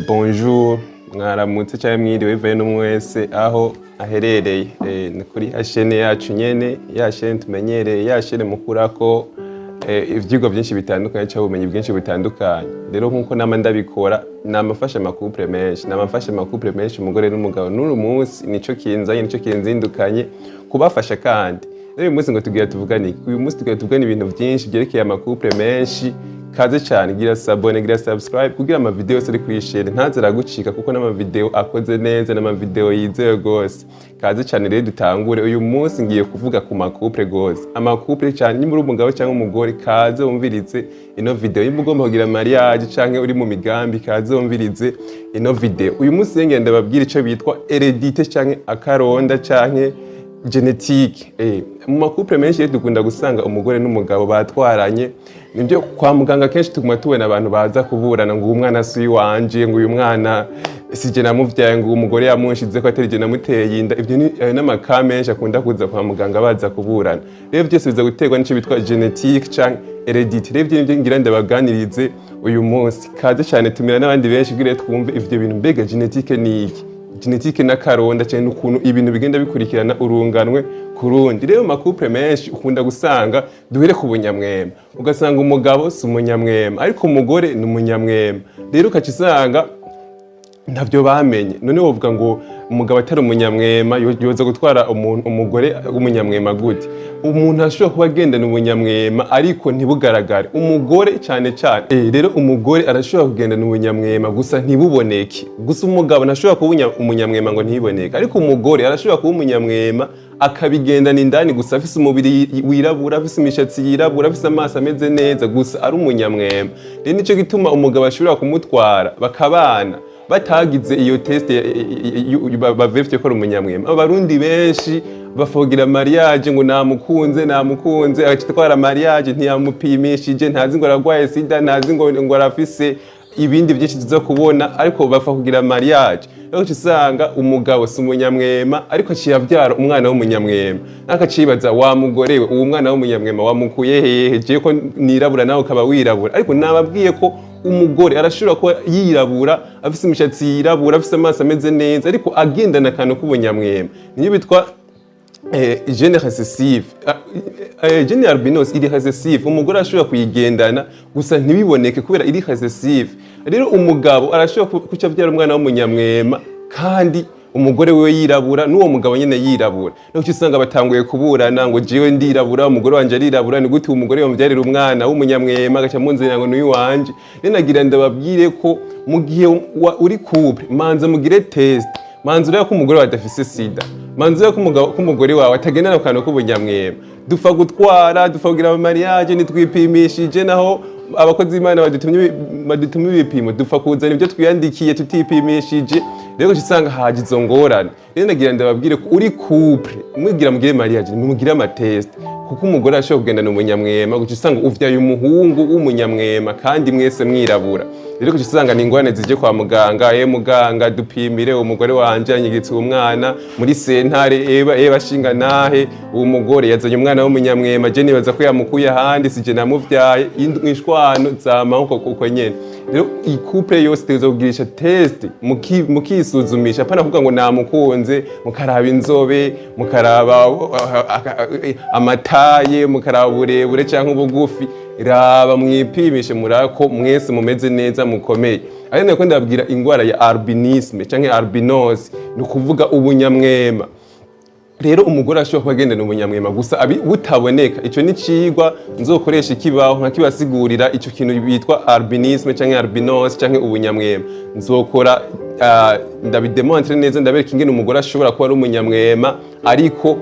Bonjour, mwaramutse cyangwa mwiriwe bivaye n'umwe wese aho aherereye. Ni kuri chaîne yacu nyene, ya chaîne tumenyereye, ya chaîne mukurako ivyigwa byinshi bitandukanye cyangwa ubumenyi bwinshi butandukanye. Rero nkuko nama ndabikora, namafasha amakouple menshi, umugore n'umugabo. N'uru munsi nico kinzindukanye kubafasha kandi. Rero uyu munsi ngo tugira tuvugane. Uyu munsi tugira tuvugane ibintu byinshi byerekeye amakouple menshi. Kaze cyane gira sabone gira subscribe kugira ama video yose ari kuri chaîne ntaziragucika kuko n'ama video akoze neza n'ama video yizewe gose. Kaze cyane rero dutangure uyu munsi ngiye kuvuga ku makouple gose. Amakouple cyane ni muri umugabo cyangwa umugore kaze wumvirize ino video. Nimba ugomba kugira mariage canke uri mu migambi kaze wumvirize ino video. Uyu munsi ngenda babwira ico bitwa heredité canke akaronda canke genetique. Mu makouple menshi dukunda gusanga umugore n'umugabo batwaranye. Nibyo kwa muganga kenshi tuguma tubona abantu baza kuburana ngo umwana si wanje ngo uyu mwana sije namuvyaye ngo umugore yamunshize ko aterije namuteye inda. Ivyo ni n'amaka menshi akunda kuza kwa muganga baza kuburana. Rero byose biza guterwa n'ico bitwa genetique canke heredité. Rero ivyo ngira ndabaganirize uyu munsi. Kaze cyane tumira n'abandi benshi kugira twumve ivyo bintu mbega genetique ni iki. Genetique n'akaronda cyane ukuntu ibintu bigenda bikurikirana urunganwe kurundi. Rero makouple menshi ukunda gusanga duhere ku bunyamwema. Ugasanga umugabo si umunyamwema ariko umugore ni umunyamwema. Rero ukacisanga ntavyo bamenye. None wovuga ngo umugabo atari umunyamwema yoza gutwara umugore w'umunyamwema gute? Umuntu ashobora kuba agendana ubunyamwema ariko ntibugaragare. Umugore cyane rero umugore arashobora kugendana ubunyamwema gusa ntibuboneke. Gusa umugabo ntashobora kuba umunyamwema ngo ntiboneke ariko umugore arashobora kuba umunyamwema akabigendana indani gusa afise umubiri wirabura, afise imishatsi yirabura, afise amaso ameze neza gusa ari umunyamwema. Rero nico gituma umugabo ashobora kumutwara bakabana batagize iyo test bavevye ko ari umunyamwema. Abarundi benshi bafogira mariage ngo namukunze agitwara mariage ntiyamupimishije, ntazi ngo aragwaye sida, ntazi ngo arafise ibindi byinshi tuza kubona ariko bafa kugira mariage. Rero usanga umugabo si umunyamwema ariko aciyavyara umwana w'umunyamwema. Nakacibaza wa mugore we uwo mwana w'umunyamwema wamukuye hehe? Je ko nirabura nawe ukaba wirabura. Ariko nababwiye ko umugore arashobora kuba yirabura, afise imishatsi yirabura, afise amaso ameze neza ariko agendana akantu k'ubunyamwema. Niyo bitwa gene recessive. Gene albinos iri recessive. Umugore arashobora kuyigendana gusa ntibiboneke kubera iri recessive. Rero umugabo arashobora kucavyara umwana w'umunyamwema kandi umugore wewe yirabura n'uwo mugabo nyene yirabura. Rero usanga batanguye kuburana ngo jewe ndirabura umugore wanje arirabura, ni gute umugore yamvyarira umwana w'umunyamwema agaca munzira ngo n'uyu wanje. Rero nagira ndababwire ko mu gihe uri couple manza mugire test. Manza ureba ko umugore wawe adafise sida. Manza ureba ko umugore wawe atagendana akantu k'ubunyamwema. Dufa gutwara, dufa kugira mariage nitwipimishije naho abakozi b'Imana badutumye ibipimo dufa kuzana ibyo twiyandikiye tutipimishije. Rero usanga haje izo ngorane. Rero nagira ndababwire ko uri couple mwigira mugire mariage mugire ama test kuko umugore ashobora kugendana umunyamwema guca usanga uvyaye umuhungu w'umunyamwema kandi mwese mwirabura. Rero kuca usanga ni ingorane zije kwa muganga. Muganga dupimire umugore wanje anyigitse umwana muri sentare bashinga nahe uwo mugore yazanye umwana w'umunyamwema je nibaza ko yamukuye ahandi sije namuvyaye indwishwano zamaho uko nyene. Rero i couple yose tezogirisha test mukisuzumisha pana kuvuga ngo namukunze mukaraba inzobe mukaraba amataye mukaraba uburebure canke ubugufi. Raba mwipimishe murako mwese mumeze neza mukomeye. Ari nako ndababwira ingwara ya albinisme canke albinos ni kuvuga ubunyamwema. Rero umugore ashobora kuba agendana ubunyamwema gusa butaboneka. Ico ni cigwa nzokoresha ikibaho nkakibasigurira ico kintu bitwa albinisme canke albinos canke ubunyamwema. Nzokora ndabidemontre neza ndabereka ingene umugore ashobora kuba ari umunyamwema ariko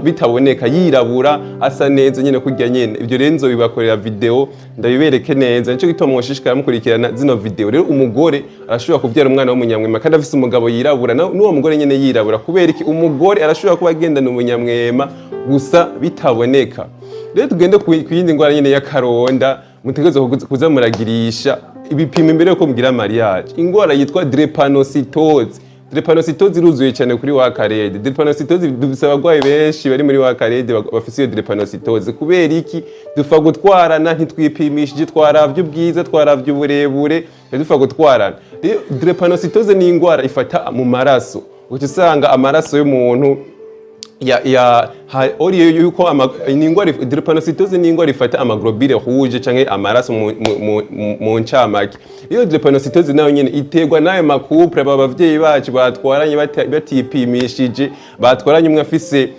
bitaboneka yirabura asa neza nyene kurya nyene. Ivyo rero nzobibakorera video ndabibereke neza. Nico gituma mwoshishikara mukurikirana zino video. Rero umugore arashobora kuvyara umwana w'umunyamwema kandi afise umugabo yirabura n'uwo mugore nyene yirabura. Kubera iki umugore arashobora kuba agendana umunyamwema gusa bitaboneka. Rero tugende ku yindi ngwara nyene y'akaronda mutegerezwa kuza muragirisha ibipimo imbere yuko mugira mariage. Ingwara yitwa drepanocytose drepanocytose iruzuye cyane kuri wa karede. Drepanocytose dufise abagwayi benshi bari muri wa karede bafise iyo drepanocytose. Kubera iki? Dufa gutwarana ntitwipimishije, twaravye ubwiza, twaravye uburebure, dufa gutwarana. Rero drepanocytose ni ingwara ifata mu maraso. Uca usanga amaraso y'umuntu oriyo yuko drepanocytose ni ingwara ifata amaglobule rouge canke amaraso mu ncamake. Iyo drepanocytose nayo nyene iterwa nayo makupre abavyeyi bacu batwaranye batipimishije, batwaranye umwe afise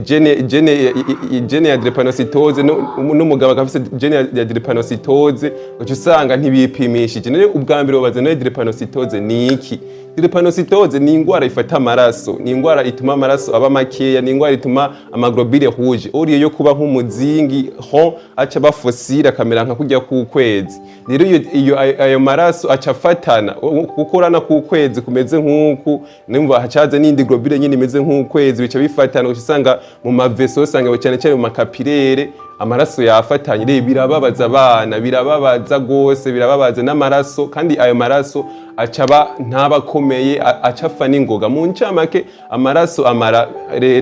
gene ya drepanocytose n'umugabo akafise gene ya drepanocytose, uca usanga ntibipimishije. None ubwa mbere babaza nayo drepanocytose ni iki? Drepanocytose ni ingwara ifata amaraso, ni ingwara ituma amaraso aba makeya, ni ingwara ituma amaglobule rouge oriyo yo kuba nk'umuzingi ho aca bafosira akamera nka kujya ku kwezi. Rero iyo ayo maraso aca afatana gukorana ku kwezi kumeze nk'uku, nimba hacaza n'indi globule nyine imeze nk'ukwezi, bica bifatana usanga mu maveso usanga cyane cyane mu makapilere amaraso yafatanye. Rero birababaza abana, birababaza gose, birababaza n'amaraso, kandi ayo maraso acaba ntabakomeye, acafa n'ingoga. Mu ncamake amaraso amara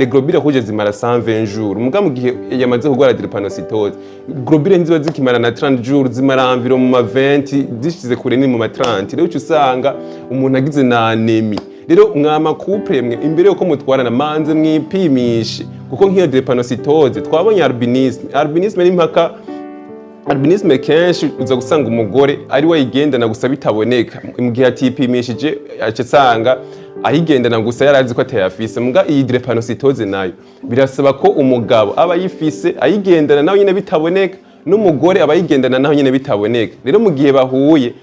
globule rouge zimara 120 jours. Muga mu gihe yamaze kugwara drepanocytose, globule nziba zikimara na 30 jours, zimara environ mu ma 20, zishize kure ni mu ma 30. Rero usanga umuntu agize na anemie. Rero mwama couple mwe imbere yuko mutwarana manze mwipimishe, kuko nk'iyo drepanocytose twabonye albinisme ni mpaka albinisme kenshi uza gusanga umugore ari we yigendana gusa bitaboneka, mu gihe atipimishije aca sanga ayigendana gusa yarazi ko atayafise. Muga iyi drepanocytose nayo birasaba ko umugabo aba yifise ayigendana nawe nyine bitaboneka, n'umugore aba yigendana naho nyine bitaboneka. Rero mu gihe bahuye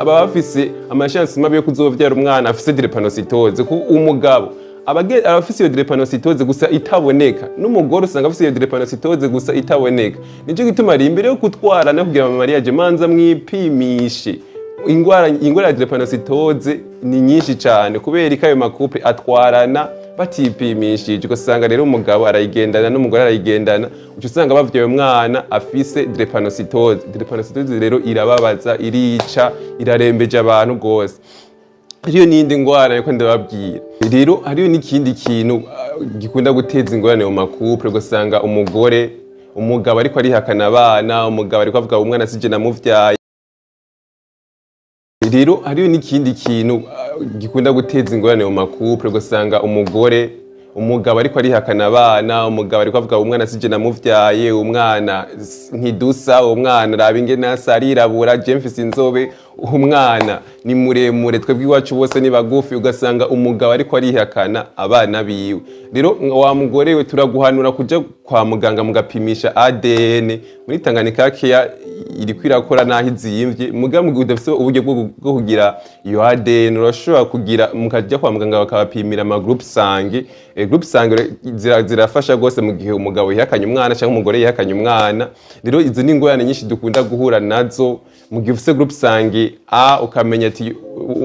bafise amashansi mabi yo kuzovyara umwana afise drepanocytose, kuko umugabo abafise iyo drepanocytose gusa itaboneka, n'umugore usanga afise iyo drepanocytose gusa itaboneka. Nico gituma ari imbere yo kutwara no kugira mu mariage manza mwipimishe. Ingwara ya drepanocytose ni nyinshi cyane, kubera ikayo makupe atwarana batipimishije. Ugasanga rero umugabo arayigendana n'umugore arayigendana, uca usanga bavyaye umwana afise drepanocytose. Drepanocytose rero irababaza, irica, irarembeje abantu gose. Hariyo n'indi ngwara yuko ndababwira. Rero hariyo n'ikindi kintu gikunda guteza ingorane mu makupe. Ugasanga umugabo ariko arihakana abana, umugabo ariko avuga umwana sije namuvyaye. Rero hariyo n'ikindi kintu gikunda guteza ingorane mu makupe. Ugasanga umugabo ariko arihakana abana, umugabo ariko avuga umwana sije namuvyaye, umwana ntidusa, umwana raba ingene asa, arirabura, je mfise inzobe, umwana ni muremure, twebwe iwacu bose ni bagufi. Ugasanga umugabo ariko arihakana abana biwe. Rero wa mugore we turaguhanura kuja kwa muganga mugapimisha ADN. Muri Tanganyika Care iriko irakora naho izimvye, muga mu gihe udafise uburyo bwo kugira iyo ADN urashobora kugira mukajya kwa muganga bakabapimira ama group sange. Group sange zirafasha gose mu gihe umugabo yihakanye umwana cyangwa umugore yihakanye umwana. Rero izo ni ingorane nyinshi dukunda guhura nazo. Mu gihe ufise group sange A ukamenya ati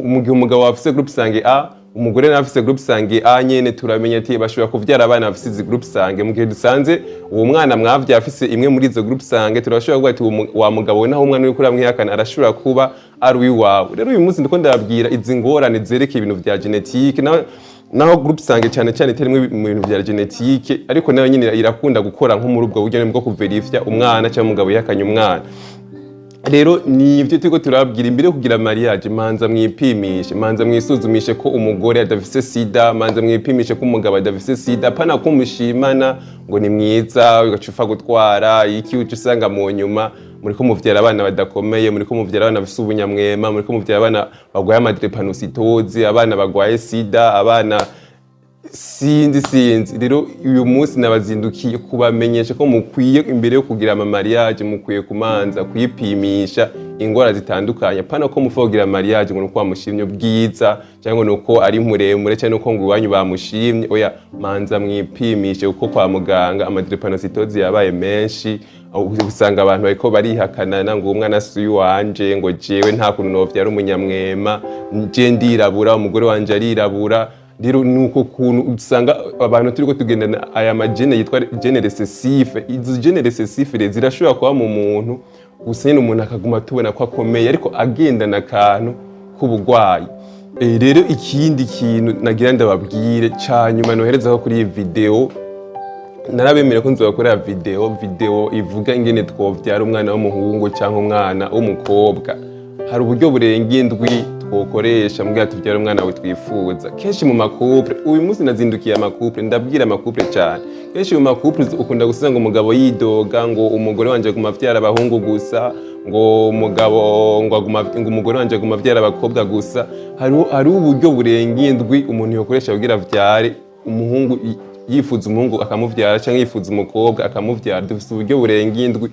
mu gihe umugabo afise group sange A, umugore nawe afise group sange A nyene, turamenya ati bashobora kuvyara abana bafise izi group sange. Mu gihe dusanze uwo mwana mwavya afise imwe muri izo group sange, turashobora kuvuga ati wa mugabo naho umwana uri kuramwihakana arashobora kuba ari uwiwawe. Rero uyu munsi ndiko ndababwira izi ngorane zerekeye ibintu vya genetique, naho group sange cyane cyane iterimwe mu bintu vya genetique, ariko nayo nyine irakunda gukora nko muri ubwo buryo bwo kuverifya umwana cyangwa umugabo yihakanye umwana. Rero ni ivyo turiko turababwira imbere yo kugira mariage, manza mwipimishe, manza mwisuzumishe ko umugore adafise sida, manza mwipimishe ko umugabo adafise sida. Pana ko mushimana ngo ni mwiza ugacufa gutwara iki, uca usanga mu nyuma muriko muvyara abana badakomeye, muriko muvyara abana bafise ubunyamwema, muriko muvyara abana bagwaye amadrepanocytose, abana bagwaye sida, abana sinzi. Rero uyu munsi nabazindukiye kubamenyesha ko mukwiye imbere yo kugira ama mariage mukwiye kumanza kuyipimisha ingwara zitandukanye. Pana ko mufa kugira mariage ngo nuko bamushimye ubwiza cyangwa nuko ari muremure cyangwa nuko ngo iwanyu bamushimye. Oya, manza mwipimishe kuko kwa muganga amadrepanocytose yabaye menshi. Usanga abantu bariko barihakanana ngo umwana asuye wanje, ngo jewe nta kuntu novyara umunyamwema, je ndirabura, umugore wanje arirabura. Rero nuko kuntu usanga abantu turiko tugendana aya majene yitwa gene recessive. Izo gene recessive zirashobora kuba mu muntu gusa nyine umuntu akaguma tubona ko akomeye ariko agendana akantu k'ubugwayi. Rero ikindi kintu nagira ndababwire cyanyuma noherezaho kuri iyi video, narabemera ko nzobakorera video ivuga ingene twovyara umwana w'umuhungu cyangwa umwana w'umukobwa. Hari uburyo burenga indwi twokoresha mbwa tuvyara umwana we twifuza. Kenshi mu makouple, uyu munsi nazindukiye amakouple, ndabwira amakouple cyane. Kenshi mu makouple ukunda gusanga umugabo yidoga ngo umugore wanje aguma avyara abahungu gusa, ngo umugore wanje aguma avyara abakobwa gusa. Hari uburyo burenga indwi umuntu yokoresha kugira avyare umuhungu, yifuza umuhungu akamuvyara cyangwa yifuza umukobwa akamuvyara. Dufite uburyo burenga indwi.